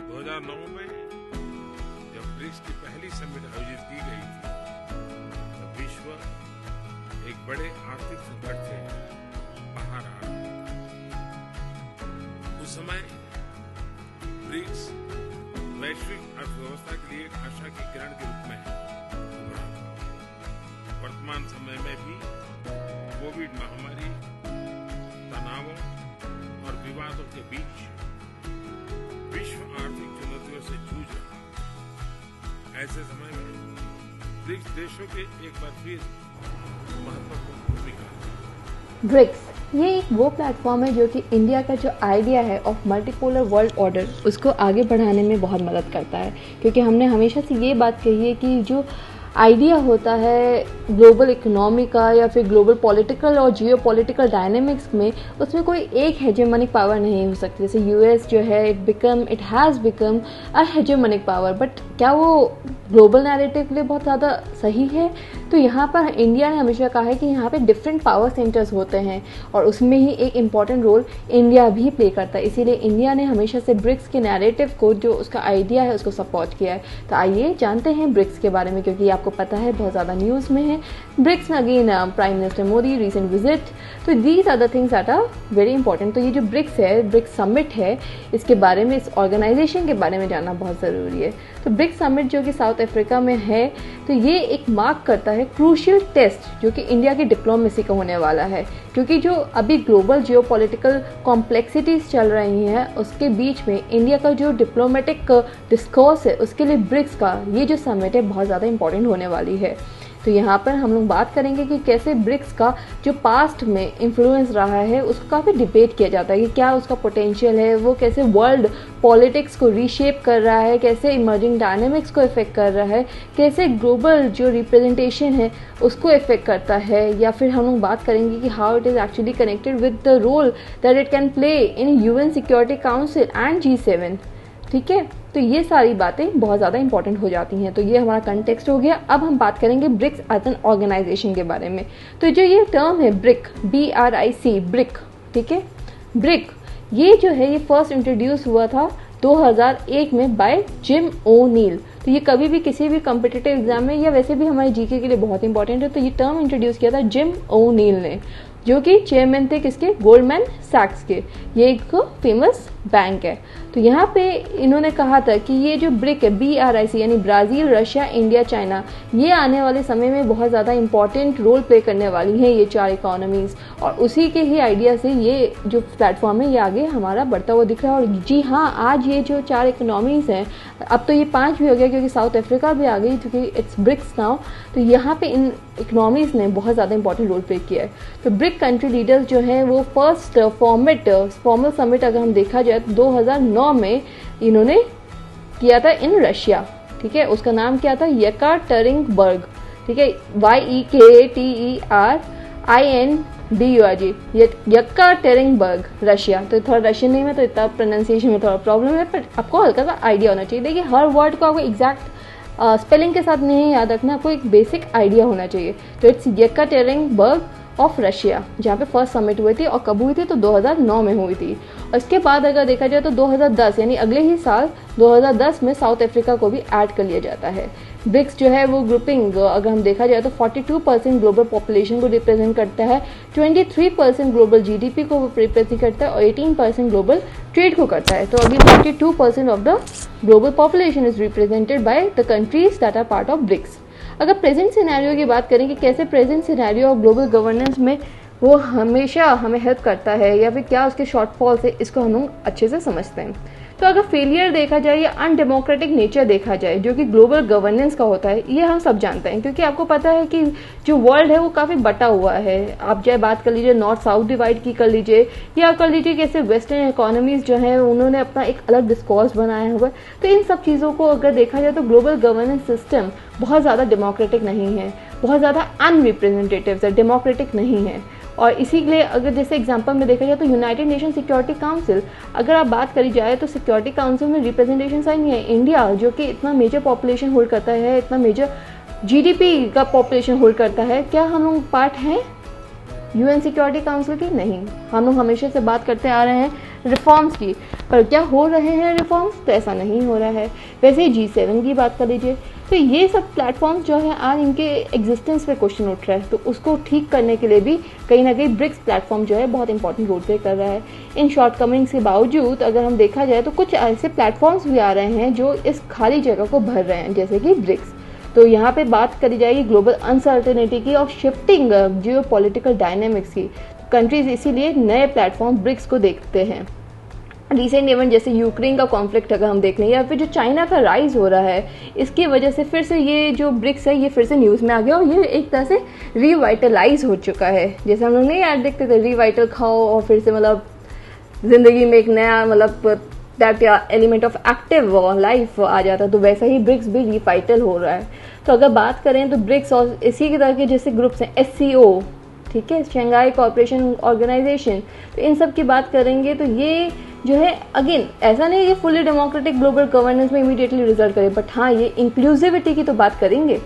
2009 में जब ब्रिक्स की पहली समिट आयोजित की गई थी, तब विश्व एक बड़े आर्थिक संकट से बाहर आ रहा था। उस समय ब्रिक्स वैश्विक अर्थव्यवस्था के लिए एक आशा की किरण के रूप में उभरा था। वर्तमान समय में भी कोविड महामारी, तनावों और विवादों के बीच विश्व आर्थिक चुनौतियों से जूझ रहा है। ऐसे समय में ब्रिक्स देशों के एक बार फिर महत्वपूर्ण भूमिका है। ब्रिक्स ये एक वो प्लेटफॉर्म है जो कि इंडिया का जो आइडिया है ऑफ मल्टीपोलर वर्ल्ड ऑर्डर उसको आगे बढ़ाने में बहुत मदद करता है, क्योंकि हमने हमेशा से ये बात कही है कि जो आइडिया होता है ग्लोबल इकोनॉमी का या फिर ग्लोबल पॉलिटिकल और जियो पॉलिटिकल डायनेमिक्स में, उसमें कोई एक हेजेमोनिक पावर नहीं हो सकती। जैसे यूएस जो है it has become a hegemonic power, but क्या वो ग्लोबल नैरेटिव के लिए बहुत ज़्यादा सही है? तो यहाँ पर इंडिया ने हमेशा कहा है कि यहाँ पे डिफरेंट पावर सेंटर्स होते हैं और उसमें ही एक इम्पॉर्टेंट रोल इंडिया भी प्ले करता है। इसीलिए इंडिया ने हमेशा से ब्रिक्स के नैरेटिव को, जो उसका आइडिया है, उसको सपोर्ट किया है। तो आइए जानते हैं ब्रिक्स के बारे में, क्योंकि आपको पता है बहुत ज़्यादा न्यूज़ में है। ब्रिक्स में again prime minister Modi recent visit, तो these are the things that are very important. तो ये जो ब्रिक्स है, ब्रिक्स समिट है, इसके बारे में, इस ऑर्गेनाइजेशन के बारे में जानना बहुत ज़रूरी है। तो ब्रिक्स समिट जो कि साउथ अफ्रीका में है, तो ये एक मार्क करता है क्रूशियल टेस्ट जो कि इंडिया की डिप्लोमेसी का होने वाला है, क्योंकि जो अभी ग्लोबल जियोपॉलिटिकल कॉम्प्लेक्सिटीज चल रही हैं उसके बीच में इंडिया का जो डिप्लोमेटिक डिस्कोर्स है, उसके लिए ब्रिक्स का ये जो समिट है बहुत ज़्यादा इंपॉर्टेंट होने वाली है। तो यहाँ पर हम लोग बात करेंगे कि कैसे ब्रिक्स का जो पास्ट में इन्फ्लुएंस रहा है उसको काफ़ी डिबेट किया जाता है कि क्या उसका पोटेंशियल है, वो कैसे वर्ल्ड पॉलिटिक्स को रीशेप कर रहा है, कैसे इमर्जिंग डायनेमिक्स को इफेक्ट कर रहा है, कैसे ग्लोबल जो रिप्रेजेंटेशन है उसको इफेक्ट करता है, या फिर हम लोग बात करेंगे कि how it is actually connected with the role that it can play in UN Security Council and G7। ठीक है, तो ये सारी बातें बहुत ज़्यादा इंपॉर्टेंट हो जाती हैं। तो ये हमारा कंटेक्स्ट हो गया। अब हम बात करेंगे ब्रिक्स एज एन ऑर्गेनाइजेशन के बारे में। तो जो ये टर्म है ब्रिक, BRIC, ब्रिक, ठीक है, ब्रिक, ये जो है ये फर्स्ट इंट्रोड्यूस हुआ था 2001 में बाय जिम ओ'नील। तो ये कभी भी किसी भी कॉम्पिटिटिव एग्जाम में या वैसे भी हमारे जीके के लिए बहुत इंपॉर्टेंट है। तो ये टर्म इंट्रोड्यूस किया था जिम ओ'नील ने, जो कि चेयरमैन थे किसके, गोल्डमैन सैक्स के। ये एक फेमस बैंक है। तो यहाँ पे इन्होंने कहा था कि ये जो ब्रिक है, BRIC, यानी ब्राज़ील, रशिया, इंडिया, चाइना, ये आने वाले समय में बहुत ज़्यादा इंपॉर्टेंट रोल प्ले करने वाली हैं ये चार इकोनॉमीज़, और उसी के ही आइडिया से ये जो प्लेटफॉर्म है ये आगे हमारा बढ़ता हुआ दिख रहा है। और जी हाँ, आज ये जो चार इकोनॉमीज़ हैं, अब तो ये 5 भी हो गया क्योंकि साउथ अफ्रीका भी आ गई, क्योंकि इट्स ब्रिक्स नाउ। तो यहाँ पे इन इकोनॉमीज़ ने बहुत ज़्यादा इंपॉर्टेंट रोल प्ले किया है। तो ब्रिक कंट्री लीडर्स जो हैं वो फर्स्ट फॉर्मल समिट अगर हम देखा जाए तो 2009 में इन्होंने किया था इन रशिया। ठीक है, उसका नाम क्या था, येकाटेरिनबर्ग। ठीक है, YEKATERINBURG, येकाटेरिनबर्ग, रशिया। तो थोड़ा रशियन नेम है तो इतना प्रोनाउंसिएशन में थोड़ा प्रॉब्लम है, पर आपको हल्का सा आइडिया होना चाहिए। देखिए, हर वर्ड को आपको एग्जैक्ट स्पेलिंग के साथ नहीं याद रखना, आपको एक बेसिक आइडिया होना चाहिए। तो इट्स येकाटेरिनबर्ग ऑफ रशिया, जहाँ पे फर्स्ट समिट हुई थी, और कब हुई थी, तो 2009 में हुई थी। और इसके बाद अगर देखा जाए तो 2010, यानी अगले ही साल 2010 में साउथ अफ्रीका को भी ऐड कर लिया जाता है। ब्रिक्स जो है वो ग्रुपिंग अगर हम देखा जाए तो 42% ग्लोबल पॉपुलेशन को रिप्रेजेंट करता है, 23% ग्लोबल GDP को रिप्रेजेंट करता है, और 18% ग्लोबल ट्रेड को करता है। तो अभी 42% of the global population is represented by the countries that are part of BRICS. अगर प्रेजेंट सिनेरियो की बात करें कि कैसे present scenario of global governance में वो हमेशा हमें हेल्प करता है या फिर क्या उसके शॉर्टफॉल्स है, इसको हम लोग अच्छे से समझते हैं। तो अगर फेलियर देखा जाए या अनडेमोक्रेटिक नेचर देखा जाए जो कि ग्लोबल गवर्नेंस का होता है, ये हम सब जानते हैं, क्योंकि आपको पता है कि जो वर्ल्ड है वो काफ़ी बटा हुआ है। आप चाहे बात कर लीजिए नॉर्थ साउथ डिवाइड की कर लीजिए, या कर लीजिए कैसे वेस्टर्न इकोनॉमीज जो है उन्होंने अपना एक अलग डिस्कोर्स बनाया हुआ है। तो इन सब चीज़ों को अगर देखा जाए तो ग्लोबल गवर्नेंस सिस्टम बहुत ज़्यादा डेमोक्रेटिक नहीं है, बहुत ज़्यादा अनरिप्रेजेंटेटिव है, डेमोक्रेटिक नहीं है। और इसी के लिए अगर जैसे एग्जांपल में देखा जाए तो यूनाइटेड नेशन सिक्योरिटी काउंसिल, अगर आप बात करी जाए तो सिक्योरिटी काउंसिल में रिप्रेजेंटेशन साइन नहीं है। इंडिया जो कि इतना मेजर पॉपुलेशन होल्ड करता है, इतना मेजर GDP का पॉपुलेशन होल्ड करता है, क्या हम लोग पार्ट हैं? यूएन सिक्योरिटी काउंसिल की? नहीं। हम लोग हमेशा से बात करते आ रहे हैं रिफॉर्म्स की, पर क्या हो रहे हैं रिफॉर्म्स? तो ऐसा नहीं हो रहा है। वैसे ही G7 की बात कर लीजिए, तो ये सब प्लेटफॉर्म्स जो है आज इनके एग्जिस्टेंस पे क्वेश्चन उठ रहा है, तो उसको ठीक करने के लिए भी कहीं ना कहीं ब्रिक्स प्लेटफॉर्म जो है बहुत इंपॉर्टेंट रोल प्ले कर रहा है। इन शॉर्टकमिंग्स के बावजूद अगर हम देखा जाए तो कुछ ऐसे प्लेटफॉर्म्स भी आ रहे हैं जो इस खाली जगह को भर रहे हैं, जैसे कि ब्रिक्स। तो यहाँ पे बात करी जाएगी ग्लोबल अनसर्टेनिटी की और शिफ्टिंग जियो पॉलिटिकल डायनेमिक्स की। कंट्रीज इसीलिए नए प्लेटफॉर्म ब्रिक्स को देखते हैं। रिसेंट इवेंट जैसे यूक्रेन का कॉन्फ्लिक्ट अगर हम देख लें, या फिर जो चाइना का राइज हो रहा है, इसकी वजह से फिर से ये जो ब्रिक्स है ये फिर से न्यूज़ में आ गया और ये एक तरह से रिवाइटलाइज हो चुका है। जैसे हम लोग नहीं यार देखते थे, रिवाइटल खाओ और फिर से मतलब जिंदगी में एक नया मतलब that element of active life आ जाता है, तो वैसा ही ब्रिक्स भी रिवाइटल हो रहा है। तो अगर बात करें तो ब्रिक्स और इसी की तरह के जैसे ग्रुप्स हैं SCO, ठीक है, शंघाई कोऑपरेशन ऑर्गेनाइजेशन, तो इन सब की बात करेंगे तो ये जो है अगेन ऐसा नहीं है कि फुली डेमोक्रेटिक ग्लोबल गवर्नेंस में इमीडिएटली रिजल्ट करे, बट हाँ ये इंक्लूसिविटी की तो बात करेंगे।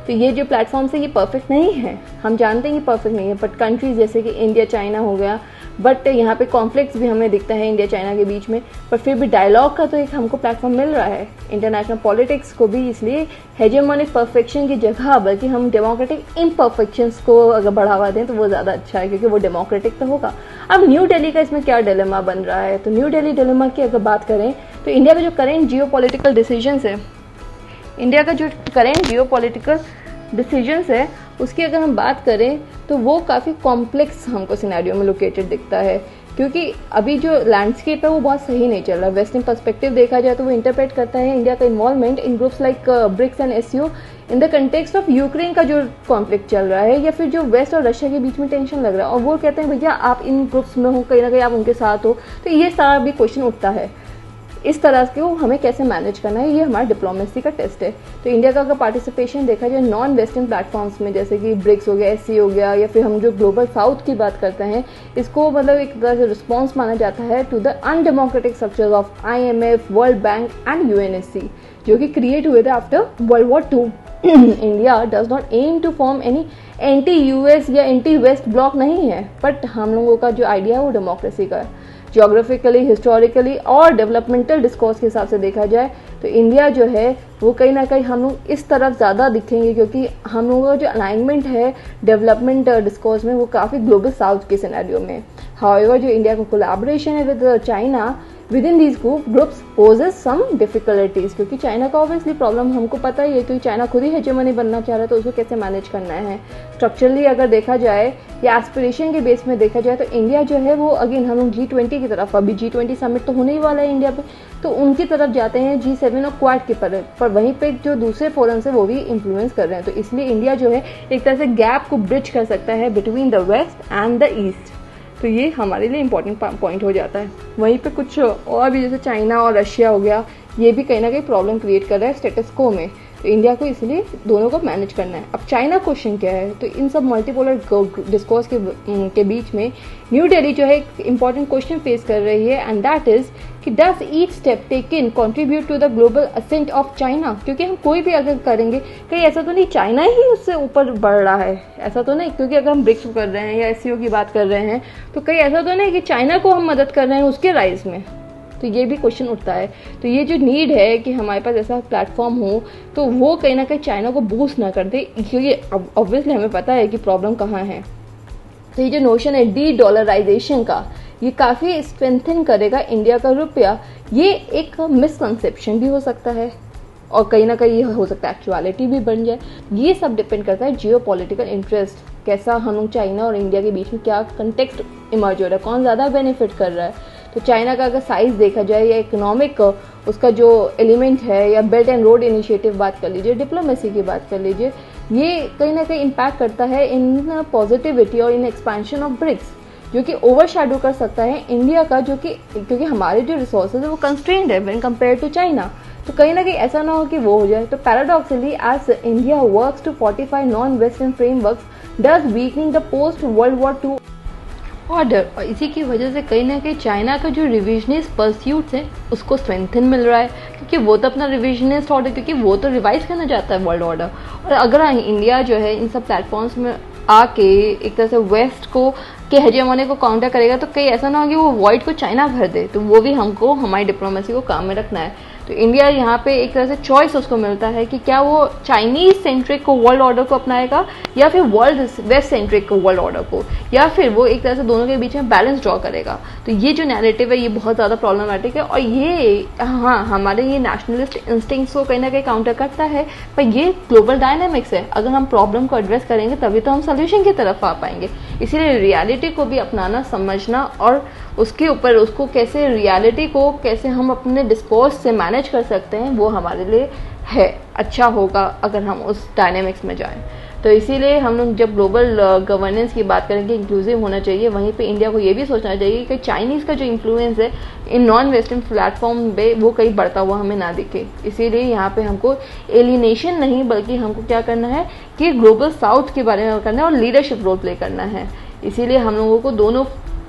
तो ये जो प्लेटफॉर्म्स है ये परफेक्ट नहीं है, हम जानते हैं ये परफेक्ट नहीं है, बट कंट्रीज जैसे कि इंडिया चाइना हो गया, बट यहाँ पे कॉन्फ्लिक्ट्स भी हमें दिखता है इंडिया चाइना के बीच में, पर फिर भी डायलॉग का तो एक हमको प्लेटफॉर्म मिल रहा है। इंटरनेशनल पॉलिटिक्स को भी इसलिए हेजेमोनिक परफेक्शन की जगह बल्कि हम डेमोक्रेटिक इम्परफेक्शंस को अगर बढ़ावा दें तो वो ज़्यादा अच्छा है, क्योंकि वो डेमोक्रेटिक तो होगा। अब न्यू दिल्ली का इसमें क्या डिलेमा बन रहा है, तो न्यू दिल्ली डिलेमा की अगर बात करें तो इंडिया का जो करेंट जियो पॉलिटिकल डिसीजंस है, इंडिया का जो करेंट जियो पॉलिटिकल डिसीजंस है उसकी अगर हम बात करें तो वो काफ़ी कॉम्प्लेक्स हमको सिनेरियो में लोकेटेड दिखता है, क्योंकि अभी जो लैंडस्केप है वो बहुत सही नहीं चल रहा। वेस्टर्न पर्सपेक्टिव देखा जाए तो वो इंटरप्रेट करता है इंडिया का involvement in groups like BRICS and SCO in the context of Ukraine का जो कॉन्फ्लिक्ट चल रहा है, या फिर जो वेस्ट और रशिया के बीच में टेंशन लग रहा है, और वो कहते हैं भैया आप इन ग्रुप्स में हो, कहीं ना कहीं आप उनके साथ हो, तो ये सारा भी क्वेश्चन उठता है। इस तरह के हमें कैसे मैनेज करना है, ये हमारा डिप्लोमेसी का टेस्ट है। तो इंडिया का अगर पार्टिसिपेशन देखा जाए नॉन वेस्टर्न प्लेटफॉर्म्स में, जैसे कि ब्रिक्स हो गया, SCO हो गया, या फिर हम जो ग्लोबल साउथ की बात करते हैं, इसको मतलब एक तरह से रिस्पॉन्स माना जाता है to the undemocratic structures of IMF, World Bank and UNSC, जो कि क्रिएट हुए थे after World War 2। India does not aim to form any anti-US या anti-West ब्लॉक नहीं है, बट हम लोगों का जो आइडिया है वो डेमोक्रेसी का है। ज्योग्राफिकली, हिस्टोरिकली और डेवलपमेंटल डिस्कोर्स के हिसाब से देखा जाए तो इंडिया जो है वो कहीं ना कहीं हम लोग इस तरफ ज़्यादा दिखेंगे, क्योंकि हम लोगों का जो अलाइनमेंट है डेवलपमेंट डिस्कोर्स में वो काफ़ी ग्लोबल साउथ के सिनेरियो में। हाउएवर जो इंडिया का कोलैबोरेशन है with China within these groups poses some difficulties, क्योंकि चाइना का ऑब्वियसली प्रॉब्लम हमको पता ही है, क्योंकि चाइना खुद ही हेजेमनी बनना चाह रहा है, तो उसको कैसे मैनेज करना है। स्ट्रक्चरली अगर देखा जाए या एस्पिरेशन के बेस में देखा जाए तो इंडिया जो है वो अगेन हम लोग G20 की तरफ, अभी G20 समिट तो होने ही वाला है इंडिया पे, तो उनकी तरफ जाते हैं G7 और क्वाड के पर वहीं पे जो दूसरे फोरम्स है वो भी इन्फ्लुएंस कर रहे हैं। तो इसलिए इंडिया जो है एक तरह से गैप को ब्रिज कर सकता है between the West and the East, तो ये हमारे लिए इम्पोर्टेंट पॉइंट हो जाता है। वहीं पे कुछ और भी जैसे चाइना और रशिया हो गया, ये भी कहीं ना कहीं प्रॉब्लम क्रिएट कर रहा है स्टेटस को में, तो इंडिया को इसलिए दोनों को मैनेज करना है। अब चाइना क्वेश्चन क्या है, तो इन सब मल्टीपोलर डिस्कोर्स के बीच में न्यू दिल्ली जो है एक इम्पॉर्टेंट क्वेश्चन फेस कर रही है, एंड दैट इज कि does each step taken contribute to the global ascent of China, क्योंकि हम कोई भी अगर करेंगे कहीं ऐसा तो नहीं चाइना ही उससे ऊपर बढ़ रहा है, ऐसा तो नहीं, क्योंकि अगर हम ब्रिक्स कर रहे हैं या SCO की बात कर रहे हैं तो कहीं ऐसा तो नहीं कि चाइना को हम मदद कर रहे हैं उसके राइज में, तो ये भी क्वेश्चन उठता है। तो ये जो नीड है कि हमारे पास ऐसा प्लेटफॉर्म हो तो वो कहीं ना कहीं चाइना को बूस्ट ना कर दे, क्योंकि ऑब्वियसली हमें पता है कि प्रॉब्लम कहाँ है। तो ये जो नोशन है डी-डॉलराइजेशन का, ये काफ़ी स्ट्रेंथन करेगा इंडिया का रुपया, ये एक मिसकंसेप्शन भी हो सकता है और कहीं ना कहीं ये हो सकता है एक्चुअलिटी भी बन जाए। ये सब डिपेंड करता है जियो पॉलिटिकल इंटरेस्ट, कैसा हम लोग चाइना और इंडिया के बीच में क्या कंटेक्स्ट इमर्ज हो रहा है, कौन ज़्यादा बेनिफिट कर रहा है। तो चाइना का अगर साइज देखा जाए या इकोनॉमिक उसका जो एलिमेंट है, या बेल्ट एंड रोड इनिशिएटिव बात कर लीजिए, डिप्लोमेसी की बात कर लीजिए, ये कहीं ना कहीं इम्पैक्ट करता है इन पॉजिटिविटी और इन एक्सपेंशन ऑफ ब्रिक्स, जो कि ओवरशैडो कर सकता है इंडिया का, जो कि क्योंकि हमारे जो रिसोर्सेज है वो कंस्ट्रेंड है व्हेन कंपेयर टू चाइना, तो कहीं ना कहीं ऐसा ना हो कि वो हो जाए। तो paradoxically as India works to fortify non western frameworks does weakening the post World War 2 order, और इसी की वजह से कहीं ना कहीं चाइना का जो रिविजनिस्ट परस्यूट्स है उसको स्ट्रेंथन मिल रहा है, क्योंकि वो तो अपना रिविजनिस्ट ऑर्डर, क्योंकि वो तो रिवाइज करना चाहता है वर्ल्ड ऑर्डर। और अगर इंडिया जो है इन सब प्लेटफॉर्म्स में आके एक तरह से वेस्ट को के हेजेमोनी को काउंटर करेगा, तो कहीं ऐसा ना हो कि वो वॉइड को चाइना भर दे, तो वो भी हमको हमारी डिप्लोमेसी को काम में रखना है। तो इंडिया यहाँ पे एक तरह से चॉइस उसको मिलता है कि क्या वो चाइनीज सेंट्रिक को वर्ल्ड ऑर्डर को अपनाएगा या फिर वर्ल्ड वेस्ट सेंट्रिक को वर्ल्ड ऑर्डर को, या फिर वो एक तरह से दोनों के बीच में बैलेंस ड्रॉ करेगा। तो ये जो नैरेटिव है ये बहुत ज़्यादा प्रॉब्लमेटिक है, और ये हाँ हमारे ये नेशनलिस्ट इंस्टिंक्ट्स को कहीं ना कहीं काउंटर करता है, पर ये ग्लोबल डायनामिक्स है। अगर हम प्रॉब्लम को एड्रेस करेंगे तभी तो हम सोल्यूशन की तरफ आ पाएंगे। इसीलिए रियलिटी को भी अपनाना, समझना और उसके ऊपर उसको कैसे रियलिटी को कैसे हम अपने डिस्कोर्स से मैनेज कर सकते हैं, वो हमारे लिए है अच्छा होगा अगर हम उस डायनेमिक्स में जाएं। तो इसीलिए हम लोग जब ग्लोबल गवर्नेंस की बात करेंगे, इंक्लूसिव होना चाहिए, वहीं पे इंडिया को ये भी सोचना चाहिए कि चाइनीज़ का जो इन्फ्लुएंस है इन नॉन वेस्टर्न प्लेटफॉर्म पे वो कहीं बढ़ता हुआ हमें ना दिखे। इसीलिए यहाँ पे हमको एलिनेशन नहीं बल्कि हमको क्या करना है कि ग्लोबल साउथ के बारे में करना है और लीडरशिप रोल प्ले करना है। इसीलिए हम लोगों को दोनों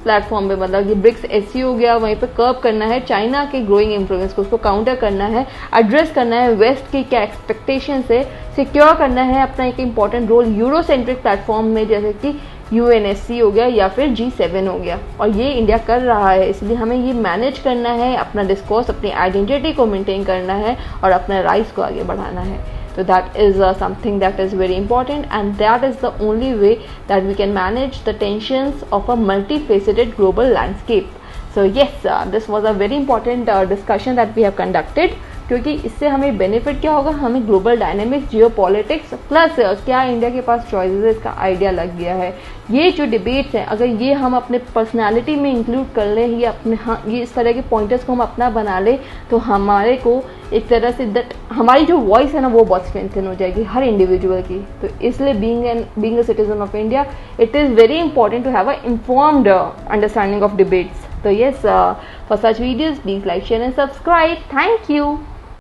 प्लेटफॉर्म पे, मतलब कि ब्रिक्स एससीओ हो गया, वहीं पे कर्व करना है चाइना के ग्रोइंग इन्फ्लुएंस को, उसको काउंटर करना है, एड्रेस करना है वेस्ट की क्या एक्सपेक्टेशन है, सिक्योर करना है अपना एक इंपॉर्टेंट रोल यूरोसेंट्रिक प्लेटफॉर्म में, जैसे कि यूएनएससी हो गया या फिर G7 हो गया, और ये इंडिया कर रहा है। इसलिए हमें ये मैनेज करना है, अपना डिस्कोर्स, अपनी आइडेंटिटी को मेंटेन करना है और अपना राइट्स को आगे बढ़ाना है। So that is something that is very important, and that is the only way that we can manage the tensions of a multifaceted global landscape. So yes, this was a very important discussion that we have conducted, क्योंकि इससे हमें benefit क्या होगा, हमें global dynamics, geopolitics plus क्या India के पास choices है इसका आइडिया लग गया है। ये जो डिबेट्स हैं अगर ये हम अपने पर्सनालिटी में इंक्लूड कर लें, ये अपने ये इस तरह के पॉइंटर्स को हम अपना बना लें, तो हमारे को एक तरह से दैट हमारी जो वॉइस है ना वो बहुत स्ट्रेंथन हो जाएगी हर इंडिविजुअल की। तो इसलिए being a citizen of India, it is very important to have a informed understanding of debates. So yes, for such videos, please like, share and subscribe. Thank you.